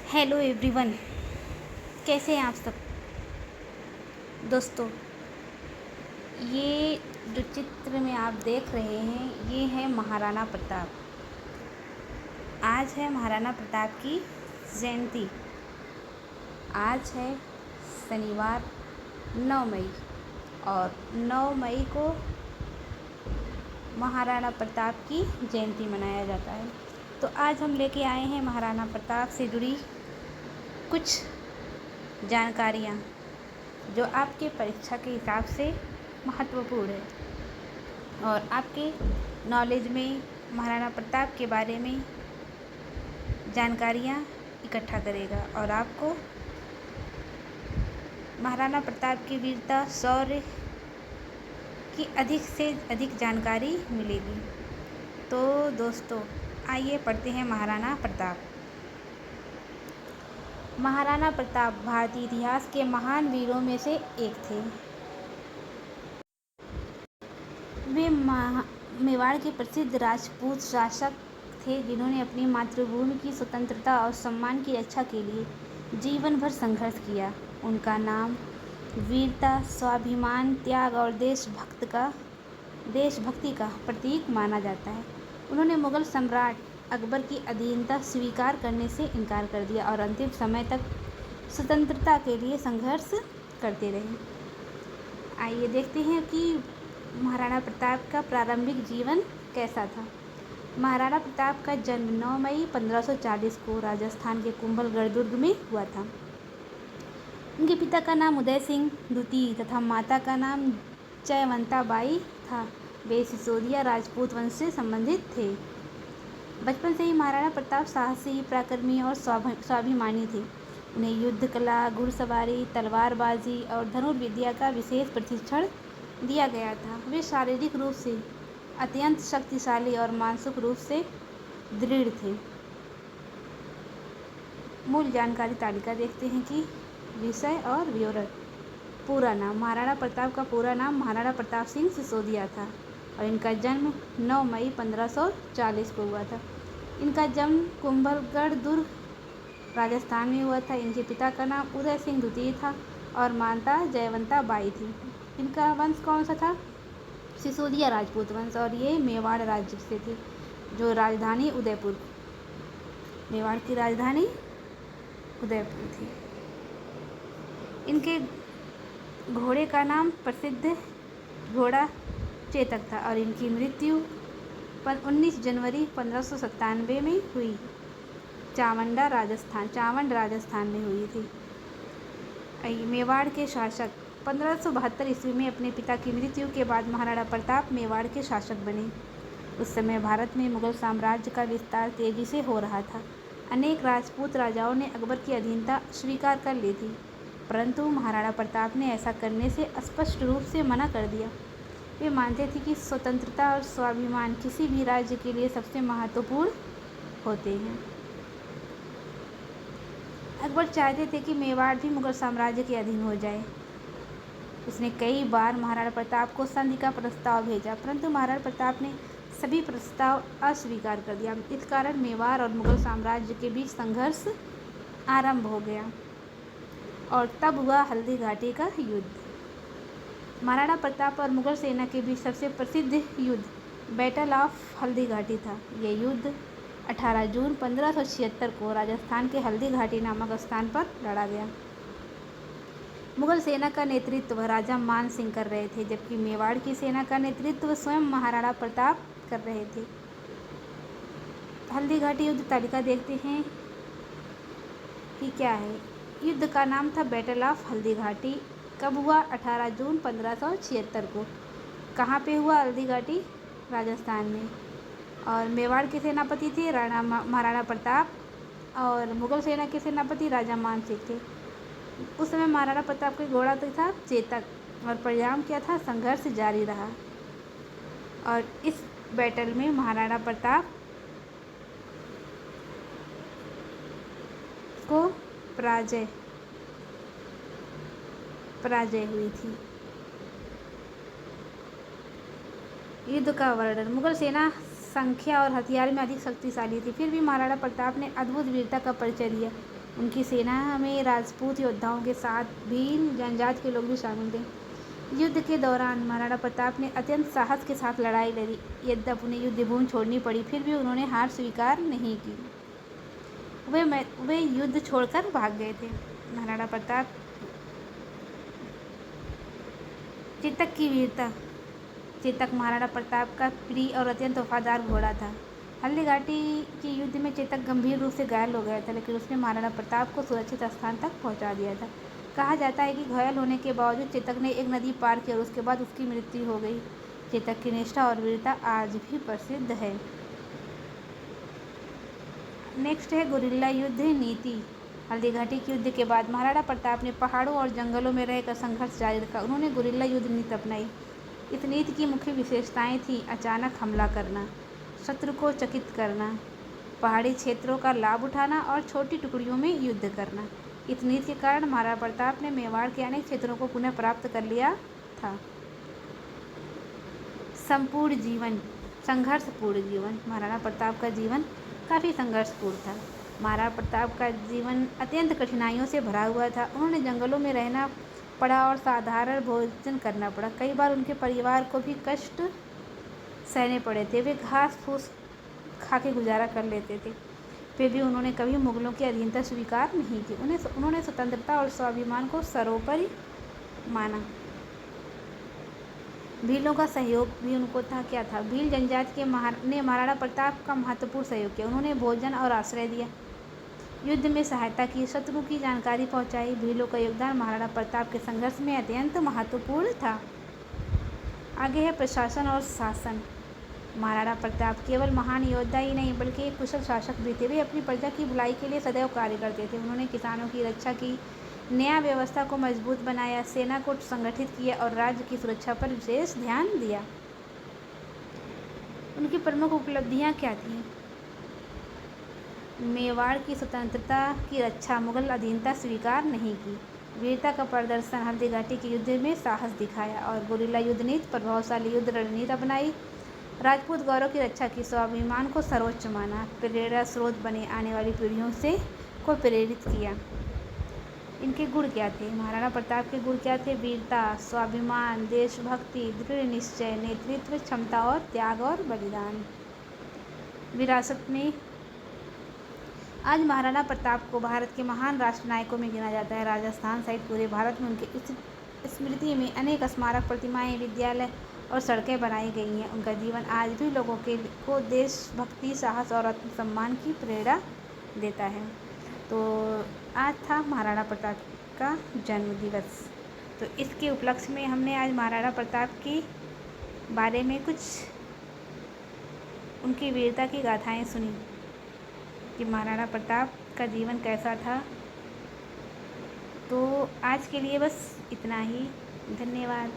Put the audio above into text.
Hello everyone, कैसे हैं आप सब दोस्तों। ये जो चित्र में आप देख रहे हैं ये है महाराणा प्रताप। आज है महाराणा प्रताप की जयंती। आज है शनिवार 9 मई और 9 मई को महाराणा प्रताप की जयंती मनाया जाता है। तो आज हम लेके आए हैं महाराणा प्रताप से जुड़ी कुछ जानकारियाँ जो आपके परीक्षा के हिसाब से महत्वपूर्ण है और आपके नॉलेज में महाराणा प्रताप के बारे में जानकारियाँ इकट्ठा करेगा और आपको महाराणा प्रताप की वीरता शौर्य की अधिक से अधिक जानकारी मिलेगी। तो दोस्तों आइए पढ़ते हैं महाराणा प्रताप। महाराणा प्रताप भारतीय इतिहास के महान वीरों में से एक थे। वे मेवाड़ के प्रसिद्ध राजपूत शासक थे जिन्होंने अपनी मातृभूमि की स्वतंत्रता और सम्मान की रक्षा के लिए जीवन भर संघर्ष किया। उनका नाम वीरता, स्वाभिमान, त्याग और देशभक्ति का प्रतीक माना जाता है। उन्होंने मुगल सम्राट अकबर की अधीनता स्वीकार करने से इनकार कर दिया और अंतिम समय तक स्वतंत्रता के लिए संघर्ष करते रहे। आइए देखते हैं कि महाराणा प्रताप का प्रारंभिक जीवन कैसा था। महाराणा प्रताप का जन्म 9 मई 1540 को राजस्थान के कुंभलगढ़ दुर्ग में हुआ था। उनके पिता का नाम उदय सिंह द्वितीय तथा माता का नाम जयवंता बाई था। वे सिसोदिया राजपूत वंश से संबंधित थे। बचपन से ही महाराणा प्रताप साहसी, पराक्रमी और स्वाभिमानी थे। उन्हें युद्ध कला, घुड़सवारी, तलवारबाजी और धनुर्विद्या का विशेष प्रशिक्षण दिया गया था। वे शारीरिक रूप से अत्यंत शक्तिशाली और मानसिक रूप से दृढ़ थे। मूल जानकारी तालिका देखते हैं कि विषय और विवरण। पूरा नाम महाराणा प्रताप का पूरा नाम महाराणा प्रताप सिंह सिसोदिया था और इनका जन्म 9 मई 1540 को हुआ था। इनका जन्म कुंभलगढ़ दुर्ग राजस्थान में हुआ था। इनके पिता का नाम उदय सिंह द्वितीय था और माता जयवंता बाई थी। इनका वंश कौन सा था? सिसोदिया राजपूत वंश और ये मेवाड़ राज्य से थे, जो राजधानी उदयपुर, मेवाड़ की राजधानी उदयपुर थी। इनके घोड़े का नाम प्रसिद्ध घोड़ा चेतक था और इनकी मृत्यु 19 जनवरी 1597 में हुई। चावंड राजस्थान में हुई थी। मेवाड़ के शासक 1572 ईस्वी में अपने पिता की मृत्यु के बाद महाराणा प्रताप मेवाड़ के शासक बने। उस समय भारत में मुगल साम्राज्य का विस्तार तेजी से हो रहा था। अनेक राजपूत राजाओं ने अकबर की अधीनता स्वीकार कर ली थी, परंतु महाराणा प्रताप ने ऐसा करने से स्पष्ट रूप से मना कर दिया। वे मानते थे कि स्वतंत्रता और स्वाभिमान किसी भी राज्य के लिए सबसे महत्वपूर्ण होते हैं। अकबर चाहते थे कि मेवाड़ भी मुगल साम्राज्य के अधीन हो जाए। उसने कई बार महाराणा प्रताप को संधि का प्रस्ताव भेजा, परंतु महाराणा प्रताप ने सभी प्रस्ताव अस्वीकार कर दिया। इस कारण मेवाड़ और मुगल साम्राज्य के बीच संघर्ष आरंभ हो गया और तब हुआ हल्दी घाटी का युद्ध। महाराणा प्रताप और मुगल सेना के बीच सबसे प्रसिद्ध युद्ध बैटल ऑफ हल्दी घाटी था। यह युद्ध 18 जून 1576 को राजस्थान के हल्दी घाटी नामक स्थान पर लड़ा गया। मुगल सेना का नेतृत्व राजा मान सिंह कर रहे थे, जबकि मेवाड़ की सेना का नेतृत्व स्वयं महाराणा प्रताप कर रहे थे। हल्दी घाटी युद्ध तालिका देखते हैं कि क्या है। युद्ध का नाम था बैटल ऑफ हल्दी घाटी। कब हुआ? 18 जून 1576 को। कहाँ पे हुआ? हल्दी घाटी, राजस्थान में। और मेवाड़ के सेनापति थे महाराणा प्रताप और मुगल सेना के सेनापति राजा मान सिंह थे। उस समय महाराणा प्रताप का घोड़ा तो था चेतक और परिणाम क्या था? संघर्ष जारी रहा और इस बैटल में महाराणा प्रताप को पराजय हुई थी। युद्ध का वर्णन। मुगल सेना संख्या और हथियार में अधिक शक्तिशाली थी, फिर भी महाराणा प्रताप ने अद्भुत वीरता का परिचय दिया। उनकी सेना में राजपूत योद्धाओं के साथ भील जनजाति के लोग भी शामिल थे। युद्ध के दौरान महाराणा प्रताप ने अत्यंत साहस के साथ लड़ाई लड़ी। यद्यपि उन्हें युद्धभूमि छोड़नी पड़ी, फिर भी उन्होंने हार स्वीकार नहीं की। वे युद्ध छोड़कर भाग गए थे। महाराणा प्रताप चेतक की वीरता। चेतक महाराणा प्रताप का प्रिय और अत्यंत वफादार घोड़ा था। हल्दी घाटी के युद्ध में चेतक गंभीर रूप से घायल हो गया था, लेकिन उसने महाराणा प्रताप को सुरक्षित स्थान तक पहुंचा दिया था। कहा जाता है कि घायल होने के बावजूद चेतक ने एक नदी पार की और उसके बाद उसकी मृत्यु हो गई। चेतक की निष्ठा और वीरता आज भी प्रसिद्ध है। नेक्स्ट है गुरिल्ला युद्ध नीति। हल्दी घाटी के युद्ध के बाद महाराणा प्रताप ने पहाड़ों और जंगलों में रहकर संघर्ष जारी रखा। उन्होंने गुरिल्ला युद्ध नीति अपनाई। इस नीति की मुख्य विशेषताएं थीं अचानक हमला करना, शत्रु को चकित करना, पहाड़ी क्षेत्रों का लाभ उठाना और छोटी टुकड़ियों में युद्ध करना। इस नीति के कारण महाराणा प्रताप ने मेवाड़ के अनेक क्षेत्रों को पुनः प्राप्त कर लिया था। संपूर्ण जीवन, संघर्षपूर्ण जीवन। महाराणा प्रताप का जीवन काफ़ी संघर्षपूर्ण था। महाराणा प्रताप का जीवन अत्यंत कठिनाइयों से भरा हुआ था। उन्होंने जंगलों में रहना पड़ा और साधारण भोजन करना पड़ा। कई बार उनके परिवार को भी कष्ट सहने पड़े थे। वे घास फूस खा के गुजारा कर लेते थे। फिर भी उन्होंने कभी मुगलों की अधीनता स्वीकार नहीं की। उन्होंने स्वतंत्रता और स्वाभिमान को सर्वोपरि माना। भीलों का सहयोग भी उनको था। क्या था? भील जनजाति ने महाराणा प्रताप का महत्वपूर्ण सहयोग किया। उन्होंने भोजन और आश्रय दिया, युद्ध में सहायता की, शत्रु की जानकारी पहुंचाई। भीलों का योगदान महाराणा प्रताप के संघर्ष में अत्यंत महत्वपूर्ण था। आगे है प्रशासन और शासन। महाराणा प्रताप केवल महान योद्धा ही नहीं बल्कि एक कुशल शासक भी थे। वे अपनी प्रजा की भलाई के लिए सदैव कार्य करते थे। उन्होंने किसानों की रक्षा की, न्याय व्यवस्था को मजबूत बनाया, सेना को संगठित किया और राज्य की सुरक्षा पर विशेष ध्यान दिया। उनकी प्रमुख उपलब्धियां क्या थीं? मेवाड़ की स्वतंत्रता की रक्षा, मुगल अधीनता स्वीकार नहीं की, वीरता का प्रदर्शन, हल्दी घाटी के युद्ध में साहस दिखाया और गुरिल्ला युद्ध नीति, प्रभावशाली युद्ध रणनीति अपनाई, राजपूत गौरव की रक्षा की, स्वाभिमान को सर्वोच्च माना, प्रेरणा स्रोत बने, आने वाली पीढ़ियों को प्रेरित किया। इनके गुण क्या थे? महाराणा प्रताप के गुण क्या थे? वीरता, स्वाभिमान, देशभक्ति, दृढ़ निश्चय, नेतृत्व क्षमता और त्याग और बलिदान। विरासत में आज महाराणा प्रताप को भारत के महान राष्ट्रनायकों में गिना जाता है। राजस्थान सहित पूरे भारत में उनके स्मृति में अनेक स्मारक, प्रतिमाएं, विद्यालय और सड़कें बनाई गई हैं। उनका जीवन आज भी लोगों को देशभक्ति, साहस और आत्मसम्मान की प्रेरणा देता है। तो आज था महाराणा प्रताप का जन्म दिवस। तो इसके उपलक्ष्य में हमने आज महाराणा प्रताप के बारे में कुछ उनकी वीरता की गाथाएं सुनी कि महाराणा प्रताप का जीवन कैसा था। तो आज के लिए बस इतना ही। धन्यवाद।